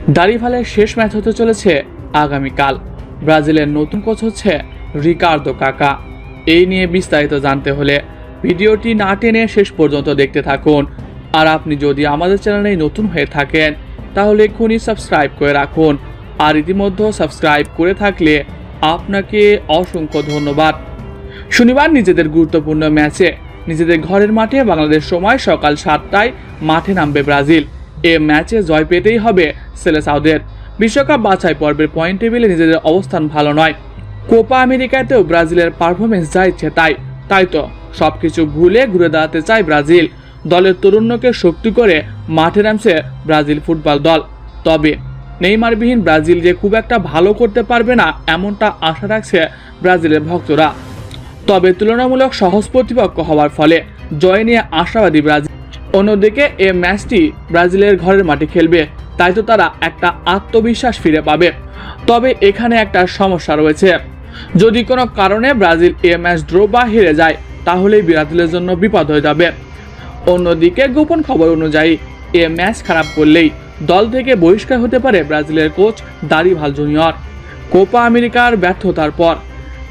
দারিভালের শেষ ম্যাচ হতে চলেছে আগামীকাল। ব্রাজিলের নতুন কোচ হচ্ছে রিকার্দো কাকা। এই নিয়ে বিস্তারিত জানতে হলে ভিডিওটি না টেনে শেষ পর্যন্ত দেখতে থাকুন। আর আপনি যদি আমাদের চ্যানেলে নতুন হয়ে থাকেন তাহলে এক্ষুনি সাবস্ক্রাইব করে রাখুন। আর ইতিমধ্যে সাবস্ক্রাইব করে থাকলে আপনাকে অসংখ্য ধন্যবাদ। শনিবার নিজেদের গুরুত্বপূর্ণ ম্যাচে নিজেদের ঘরের মাঠে বাংলাদেশ সময় সকাল 7টায় মাঠে নামবে ব্রাজিল। এ ম্যাচে জয় পেতেই হবে সেলেসাওদের। বিশ্বকাপ বাছাই পর্বের পয়েন্ট টেবিলে নিজেদের অবস্থান ভালো নয়। কোপা আমেরিকাতেও ব্রাজিলের পারফরমেন্স যা ইচ্ছে তাই তো সবকিছু ভুলে ঘুরে দাঁড়াতে চায় ব্রাজিল। দলের তরুণকে শক্তি করে মাঠে নামছে ব্রাজিল ফুটবল দল। তবে নেইমারবিহীন ব্রাজিল যে খুব একটা ভালো করতে পারবে না এমনটা আশা রাখছে ব্রাজিলের ভক্তরা। তবে তুলনামূলক সহজ প্রতিপক্ষ হওয়ার ফলে জয় নিয়ে আশাবাদী ব্রাজিল। অন্যদিকে এ ম্যাচটি ব্রাজিলের ঘরের মাঠে খেলবে, তাই তো তারা একটা আত্মবিশ্বাস ফিরে পাবে। তবে এখানে একটা সমস্যা রয়েছে, যদি কোনো কারণে ব্রাজিল এ ম্যাচ ড্র বা হেরে যায় তাহলেই ব্রাজিলের জন্য বিপদ হয়ে যাবে। অন্যদিকে গোপন খবর অনুযায়ী এ ম্যাচ খারাপ করলেই দল থেকে বহিষ্কার হতে পারে ব্রাজিলের কোচ দারিভাল জুনিয়র। কোপা আমেরিকার ব্যর্থতার পর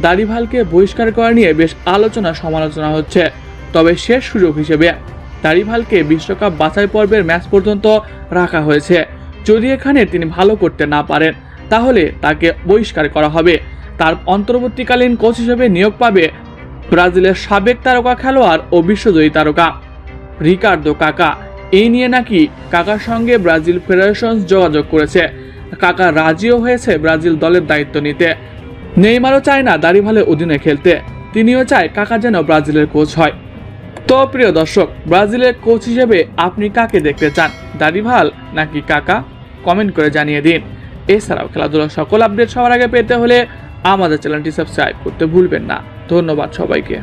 দারিভালকে বহিষ্কার করা নিয়ে বেশ আলোচনা সমালোচনা হচ্ছে। তবে শেষ সুযোগ হিসেবে দারিভালকে বিশ্বকাপ বাছাই পর্বের ম্যাচ পর্যন্ত রাখা হয়েছে। যদি এখানে তিনি ভালো করতে না পারেন তাহলে তাকে বহিষ্কার করা হবে। তার অন্তর্বর্তীকালীন কোচ হিসেবে নিয়োগ পাবে ব্রাজিলের সাবেক তারকা খেলোয়াড় ও বিশ্বজয়ী তারকা রিকার্দো কাকা। এই নিয়ে নাকি কাকার সঙ্গে ব্রাজিল ফেডারেশন যোগাযোগ করেছে। কাকা রাজিও হয়েছে ব্রাজিল দলের দায়িত্ব নিতে। নেইমারও চায় না দারিভালের অধীনে খেলতে, তিনিও চায় কাকা যেন ব্রাজিলের কোচ হয়। তো প্রিয় দর্শক, ব্রাজিলের কোচ হিসেবে আপনি কাকে দেখতে চান, দারিভাল নাকি কাকা? কমেন্ট করে জানিয়ে দিন। এছাড়াও খেলাধুলার সকল আপডেট সবার আগে পেতে হলে আমাদের চ্যানেলটি সাবস্ক্রাইব করতে ভুলবেন না। ধন্যবাদ সবাইকে।